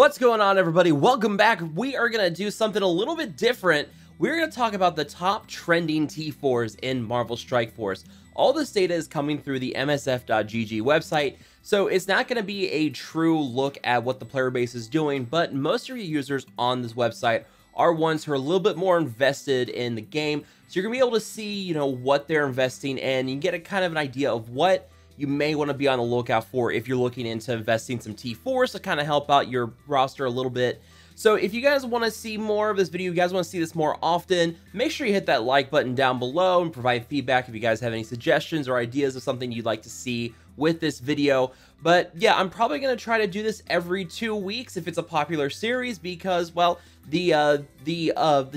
What's going on, everybody? Welcome back. We are going to do something a little bit different. We're going to talk about the top trending T4s in Marvel Strike Force. All this data is coming through the MSF.gg website, so it's not going to be a true look at what the player base is doing, but most of your users on this website are ones who are a little bit more invested in the game. So you're going to be able to see, what they're investing in. You can get a kind of an idea of what you may want to be on the lookout for if you're looking into investing some T4s to kind of help out your roster a little bit. So if you guys want to see more of this video, you guys want to see this more often, make sure you hit that like button down below and provide feedback if you guys have any suggestions or ideas of something you'd like to see with this video. But yeah, I'm probably going to try to do this every 2 weeks if it's a popular series because, well, the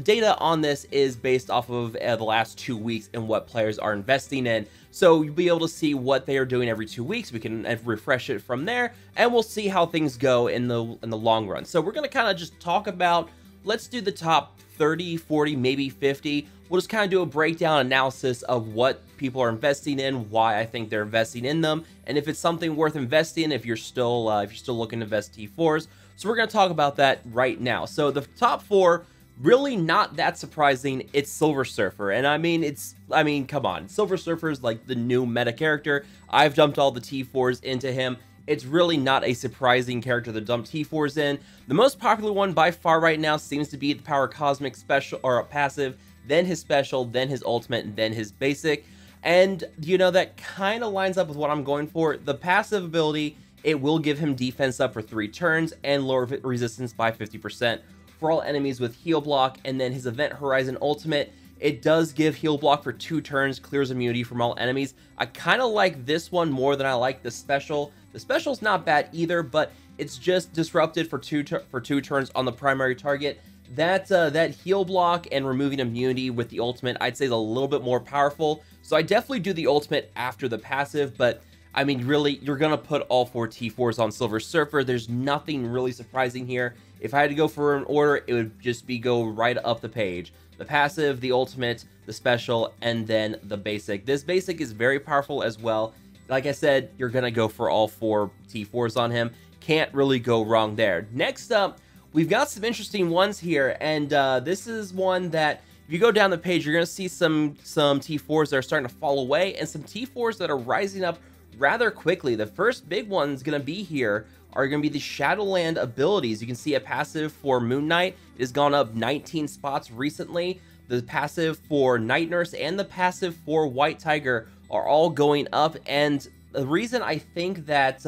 data on this is based off of the last 2 weeks and what players are investing in. So you'll be able to see what they are doing every 2 weeks. We can refresh it from there, and we'll see how things go in the long run. So we're going to kind of just talk about, let's do the top 30, 40, maybe 50. We'll just kind of do a breakdown analysis of what people are investing in, why I think they're investing in them, and if it's something worth investing in if you're still looking to invest T4s. So we're going to talk about that right now. So the top 4, really not that surprising. It's Silver Surfer, and I mean, come on, Silver Surfer is like the new meta character. I've dumped all the T4s into him. It's really not a surprising character to dump T4s in. The most popular one by far right now seems to be the Power Cosmic special or passive, then his special, then his ultimate, and then his basic. And that kind of lines up with what I'm going for. The passive ability, it will give him defense up for 3 turns and lower resistance by 50% for all enemies with heal block. And then his Event Horizon ultimate, it does give heal block for 2 turns, clears immunity from all enemies. I kind of like this one more than I like the special. The special's not bad either, but it's just disrupted for 2 turns on the primary target. That heal block and removing immunity with the ultimate, I'd say, is a little bit more powerful. So I definitely do the ultimate after the passive, but I mean, really, you're gonna put all 4 T4s on Silver Surfer. There's nothing really surprising here. If I had to go for an order, it would just be go right up the page. The passive, the ultimate, the special, and then the basic. This basic is very powerful as well. Like I said, you're gonna go for all 4 T4s on him. Can't really go wrong there. Next up, we've got some interesting ones here, and this is one that if you go down the page, you're gonna see some T4s that are starting to fall away, and some T4s that are rising up rather quickly. The first big one's gonna be here are going to be the Shadowland abilities. You can see a passive for Moon Knight has gone up 19 spots recently. The passive for Night Nurse and the passive for White Tiger are all going up. And the reason I think that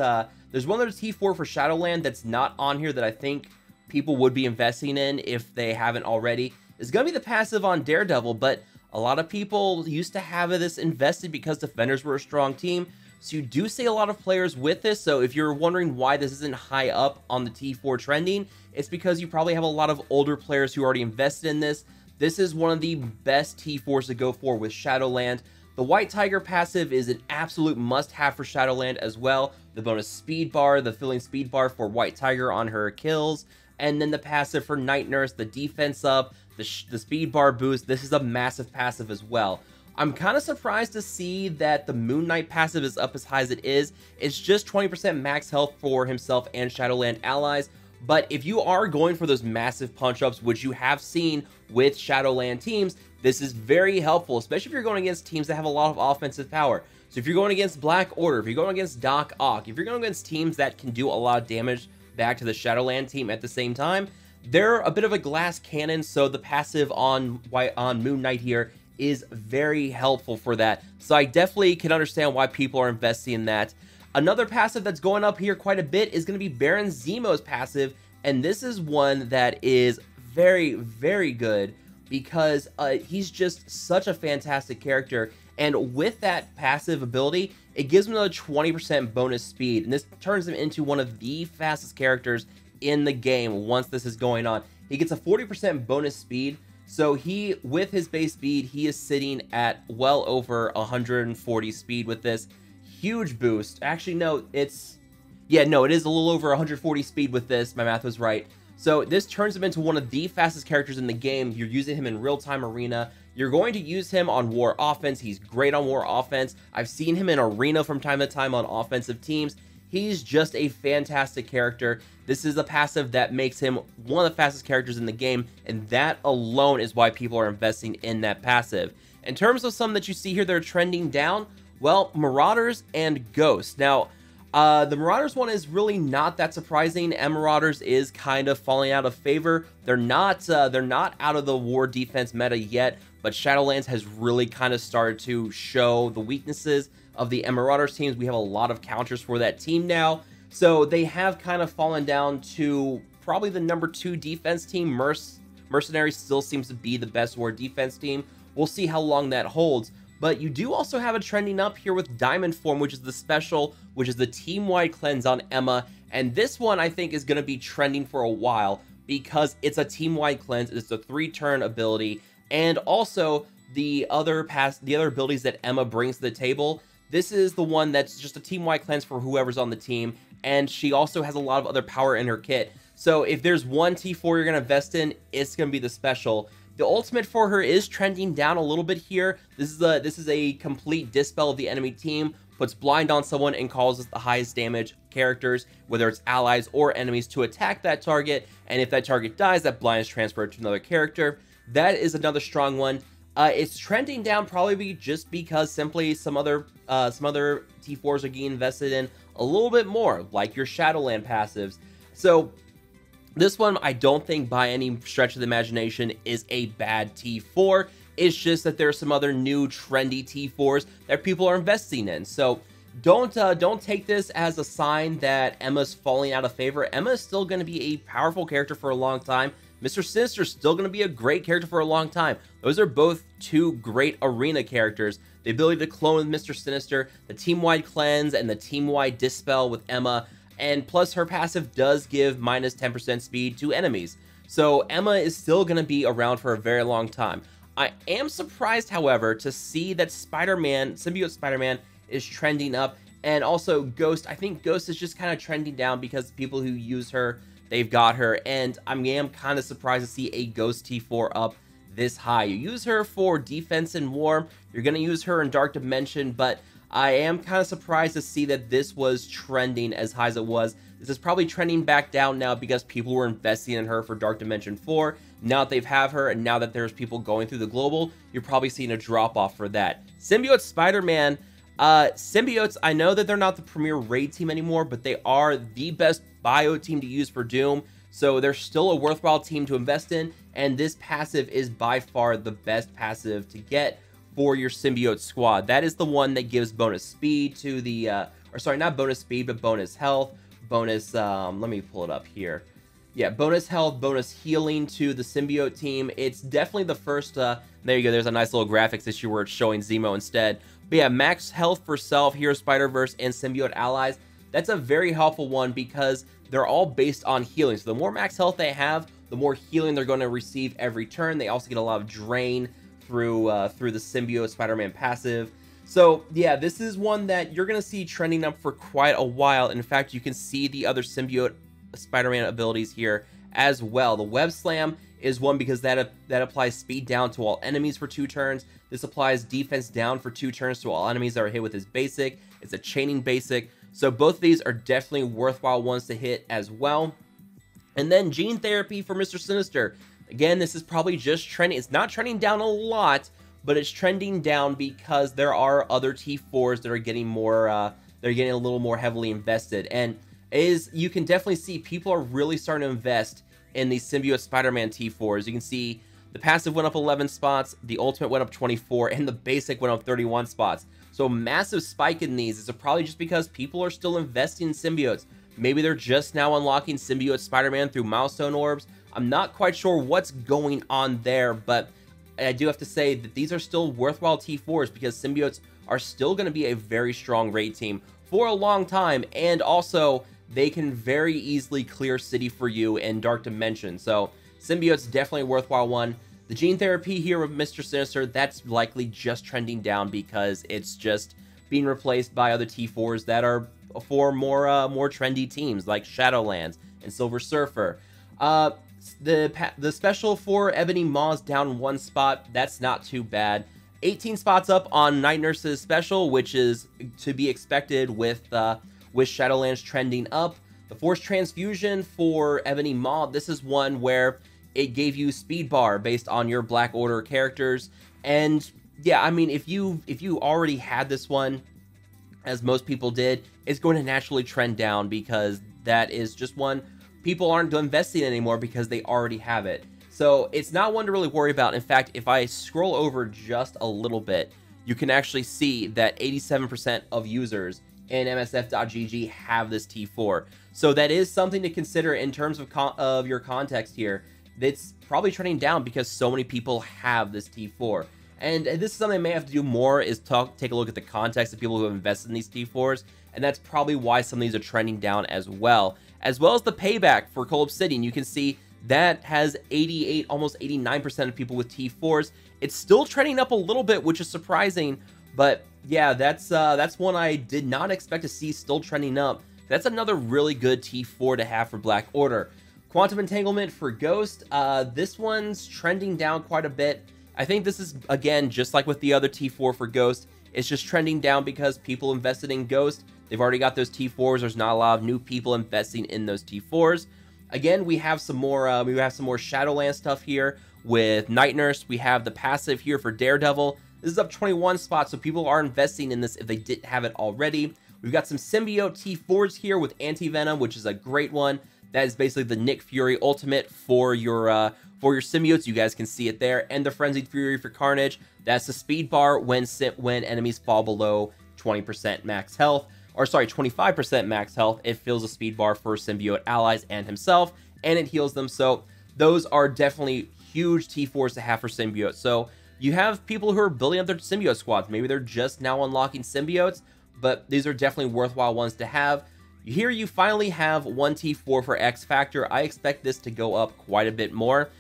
there's one other T4 for Shadowland that's not on here that I think people would be investing in if they haven't already is going to be the passive on Daredevil. But a lot of people used to have this invested because Defenders were a strong team. So you do see a lot of players with this. So if you're wondering why this isn't high up on the T4 trending, it's because you probably have a lot of older players who already invested in this. This is one of the best T4s to go for with Shadowland. The White Tiger passive is an absolute must-have for Shadowland as well. The bonus speed bar, the filling speed bar for White Tiger on her kills, and then the passive for Night Nurse, the defense up, the speed bar boost. This is a massive passive as well. I'm kind of surprised to see that the Moon Knight passive is up as high as it is. It's just 20% max health for himself and Shadowland allies. But if you are going for those massive punch-ups, which you have seen with Shadowland teams, this is very helpful, especially if you're going against teams that have a lot of offensive power. So if you're going against Black Order, if you're going against Doc Ock, if you're going against teams that can do a lot of damage back to the Shadowland team at the same time, they're a bit of a glass cannon, so the passive on Moon Knight here is very helpful for that. So I definitely can understand why people are investing in that. Another passive that's going up here quite a bit is going to be Baron Zemo's passive, and this is one that is very, very good because he's just such a fantastic character, and with that passive ability, it gives him another 20% bonus speed, and this turns him into one of the fastest characters in the game once this is going on. He gets a 40% bonus speed. So with his base speed, he is sitting at well over 140 speed with this huge boost. Actually, no, it is a little over 140 speed with this. My math was right. So this turns him into one of the fastest characters in the game. You're using him in real-time arena. You're going to use him on war offense. He's great on war offense. I've seen him in arena from time to time on offensive teams. He's just a fantastic character. This is a passive that makes him one of the fastest characters in the game, and that alone is why people are investing in that passive. In terms of some that you see here that are trending down, well, Marauders and Ghosts. Now, the Marauders one is really not that surprising. Marauders is kind of falling out of favor. They're not out of the war defense meta yet, but Shadowlands has really kind of started to show the weaknesses of the Marauders teams. We have a lot of counters for that team now, so they have kind of fallen down to probably the number 2 defense team. Mercenaries still seems to be the best war defense team. We'll see how long that holds. But you do also have a trending up here with Diamond Form, which is the special, which is the team-wide cleanse on Emma. And this one, I think, is going to be trending for a while because it's a team-wide cleanse. It's a 3-turn ability. And also, the other abilities that Emma brings to the table, this is the one that's just a team-wide cleanse for whoever's on the team. And she also has a lot of other power in her kit. So if there's one T4 you're going to invest in, it's going to be the special. The ultimate for her is trending down a little bit here. This is a complete dispel of the enemy team, puts blind on someone and causes the highest damage characters, whether it's allies or enemies, to attack that target. And if that target dies, that blind is transferred to another character. That is another strong one. It's trending down probably just because simply some other T4s are getting invested in a little bit more, like your Shadowland passives. So this one, I don't think by any stretch of the imagination is a bad T4. It's just that there's some other new trendy T4s that people are investing in. So don't take this as a sign that Emma's falling out of favor. Emma is still going to be a powerful character for a long time. Mr. Sinister is still going to be a great character for a long time. Those are both 2 great arena characters. The ability to clone with Mr. Sinister, the team-wide cleanse, and the team-wide dispel with Emma. And plus her passive does give minus 10% speed to enemies. So Emma is still going to be around for a very long time. I am surprised, however, to see that Spider-Man, Symbiote Spider-Man, is trending up. And also Ghost, I think Ghost is just kind of trending down because people who use her, they've got her. And I am kind of surprised to see a Ghost T4 up this high. You use her for defense and war. You're going to use her in Dark Dimension, but I am kind of surprised to see that this was trending as high as it was. This is probably trending back down now because people were investing in her for Dark Dimension 4. Now that they've have her, and now that there's people going through the global, you're probably seeing a drop off for that. Symbiote Spider-Man. Symbiotes, I know that they're not the premier raid team anymore, but they are the best bio team to use for Doom. So they're still a worthwhile team to invest in, and this passive is by far the best passive to get for your symbiote squad. That is the one that gives bonus speed to the, or sorry, not bonus speed, but bonus health, bonus, let me pull it up here. Yeah, bonus health, bonus healing to the symbiote team. It's definitely the first, there you go, there's a nice little graphics issue where it's showing Zemo instead. But yeah, max health for self, Hero Spider-Verse, and symbiote allies. That's a very helpful one because they're all based on healing. So the more max health they have, the more healing they're going to receive every turn. They also get a lot of drain through the Symbiote Spider-Man passive. So yeah, this is one that you're going to see trending up for quite a while. In fact, you can see the other Symbiote Spider-Man abilities here as well. The Web Slam is one because that applies speed down to all enemies for 2 turns. This applies defense down for 2 turns to all enemies that are hit with his basic. It's a chaining basic. So both of these are definitely worthwhile ones to hit as well. And then Gene Therapy for Mr. Sinister. Again, this is probably just trending. It's not trending down a lot, but it's trending down because there are other T4s that are getting more, they're getting a little more heavily invested. And you can definitely see people are really starting to invest in these Symbiote Spider-Man T4s. You can see the passive went up 11 spots, the ultimate went up 24, and the basic went up 31 spots. So massive spike in these. Is it probably just because people are still investing in symbiotes? Maybe they're just now unlocking Symbiote Spider-Man through milestone orbs. I'm not quite sure what's going on there, but I do have to say that these are still worthwhile T4s because symbiotes are still going to be a very strong raid team for a long time, and also they can very easily clear city for you in Dark Dimension. So symbiote's definitely a worthwhile one. The Gene Therapy here with Mr. Sinister, that's likely just trending down because it's just being replaced by other T4s that are for more trendy teams like Shadowlands and Silver Surfer. The special for Ebony Maw's down 1 spot. That's not too bad. 18 spots up on Night Nurse's special, which is to be expected with with Shadowlands trending up. The Force Transfusion for Ebony Maw, this is one where it gave you speed bar based on your Black Order characters. And yeah, I mean, if you already had this one, as most people did, it's going to naturally trend down because that is just one people aren't investing in anymore because they already have it. So it's not one to really worry about. In fact, if I scroll over just a little bit, you can actually see that 87% of users in MSF.gg have this T4. So that is something to consider in terms of your context here. It's probably trending down because so many people have this T4. And this is something I may have to do more, is take a look at the context of people who have invested in these T4s. And that's probably why some of these are trending down as well. As well as the payback for Cold Obsidian. You can see that has 88, almost 89% of people with T4s. It's still trending up a little bit, which is surprising. But yeah, that's one I did not expect to see still trending up. That's another really good T4 to have for Black Order. Quantum Entanglement for Ghost. This one's trending down quite a bit. I think this is, again, just like with the other T4 for Ghost, it's just trending down because people invested in Ghost. They've already got those T4s. There's not a lot of new people investing in those T4s. Again, we have some more Shadowlands stuff here with Night Nurse. We have the passive here for Daredevil. This is up 21 spots, so people are investing in this if they didn't have it already. We've got some Symbiote T4s here with Anti-Venom, which is a great one. That is basically the Nick Fury ultimate for your symbiotes. You guys can see it there. And the Frenzied Fury for Carnage. That's the speed bar when enemies fall below 20% max health. Or sorry, 25% max health. It fills a speed bar for symbiote allies and himself, and it heals them. So those are definitely huge T4s to have for symbiotes. So you have people who are building up their symbiote squads. Maybe they're just now unlocking symbiotes, but these are definitely worthwhile ones to have. Here you finally have one T4 for X Factor. I expect this to go up quite a bit more.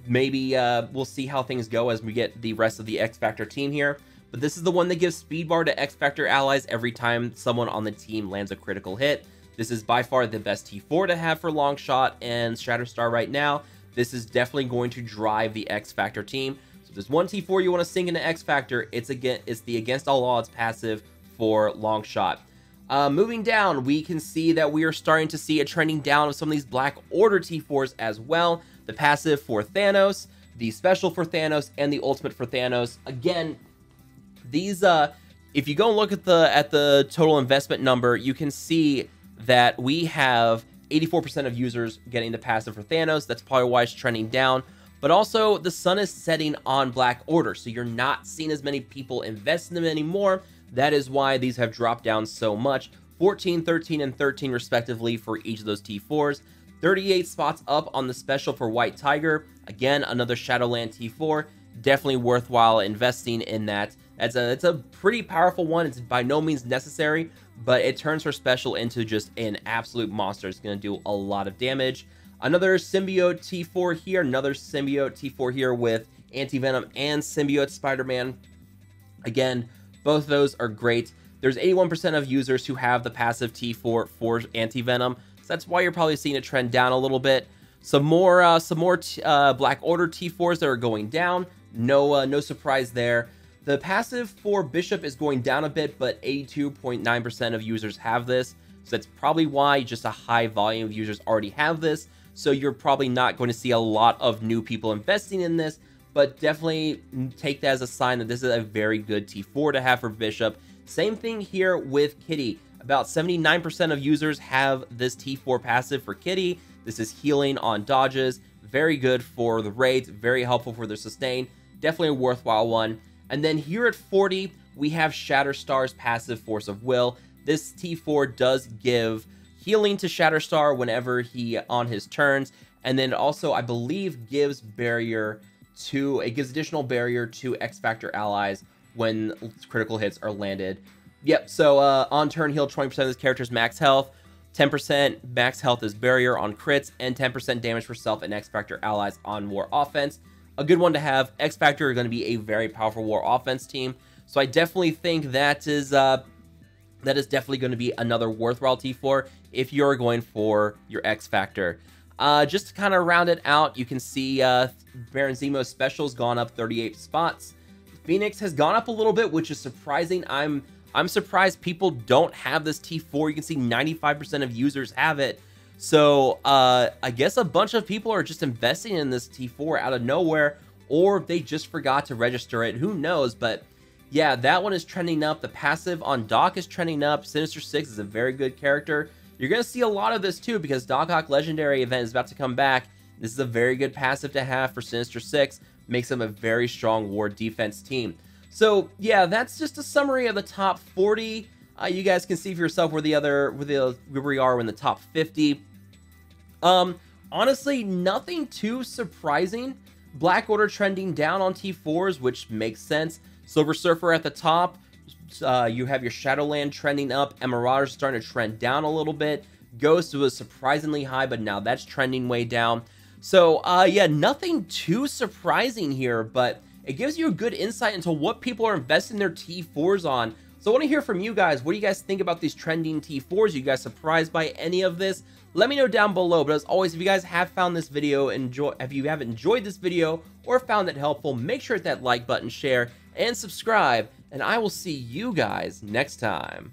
Maybe we'll see how things go as we get the rest of the X Factor team here. But this is the one that gives speed bar to X Factor allies every time someone on the team lands a critical hit. This is by far the best T4 to have for Longshot and Shatterstar right now. This is definitely going to drive the X Factor team. So if there's one T4 you want to sink into X Factor, it's the Against All Odds passive for Longshot. Moving down, we can see that we are starting to see a trending down of some of these Black Order T4s as well. The passive for Thanos, the special for Thanos, and the ultimate for Thanos. Again, these if you go and look at the total investment number, you can see that we have 84% of users getting the passive for Thanos. That's probably why it's trending down. But also, the sun is setting on Black Order, so you're not seeing as many people invest in them anymore. That is why these have dropped down so much. 14, 13, and 13 respectively for each of those T4s. 38 spots up on the special for White Tiger. Again, another Shadowland T4. Definitely worthwhile investing in that. It's a pretty powerful one. It's by no means necessary, but it turns her special into just an absolute monster. It's going to do a lot of damage. Another Symbiote T4 here. Another Symbiote T4 here with Anti-Venom and Symbiote Spider-Man. Again, both of those are great. There's 81% of users who have the passive T4 for Anti-Venom. So that's why you're probably seeing it trend down a little bit. Some more Black Order T4s that are going down. No surprise there. The passive for Bishop is going down a bit, but 82.9% of users have this. So that's probably why just a high volume of users already have this. So you're probably not going to see a lot of new people investing in this, but definitely take that as a sign that this is a very good T4 to have for Bishop. Same thing here with Kitty. About 79% of users have this T4 passive for Kitty. This is healing on dodges. Very good for the raids. Very helpful for their sustain. Definitely a worthwhile one. And then here at 40, we have Shatterstar's passive Force of Will. This T4 does give healing to Shatterstar whenever he on his turns. And then also, I believe, gives additional barrier to X Factor allies when critical hits are landed. Yep, so on turn, heal 20% of this character's max health. 10% max health is barrier on crits, and 10% damage for self and X Factor allies on war offense. A good one to have. X Factor are going to be a very powerful war offense team, so I definitely think that is definitely going to be another worthwhile T4 if you're going for your X Factor. Just to kind of round it out, you can see Baron Zemo's special's gone up 38 spots. Phoenix has gone up a little bit, which is surprising. I'm I'm surprised people don't have this T4. You can see 95% of users have it. So I guess a bunch of people are just investing in this T4 out of nowhere, or they just forgot to register it. Who knows? But yeah, that one is trending up. The passive on Doc is trending up. Sinister Six is a very good character. You're going to see a lot of this too, because Doc Ock Legendary event is about to come back. This is a very good passive to have for Sinister Six. Makes them a very strong ward defense team. So yeah, that's just a summary of the top 40. You guys can see for yourself where we are in the top 50. Honestly, nothing too surprising. Black Order trending down on T4s, which makes sense. Silver Surfer at the top. You have your Shadowland trending up. And Marauders starting to trend down a little bit. Ghost was surprisingly high, but now that's trending way down. So yeah, nothing too surprising here, but it gives you a good insight into what people are investing their T4s on. So I want to hear from you guys. What do you guys think about these trending T4s? Are you guys surprised by any of this? Let me know down below. But as always, if you guys have found this video, if you have enjoyed this video or found it helpful, make sure to hit that like button, share, and subscribe. And I will see you guys next time.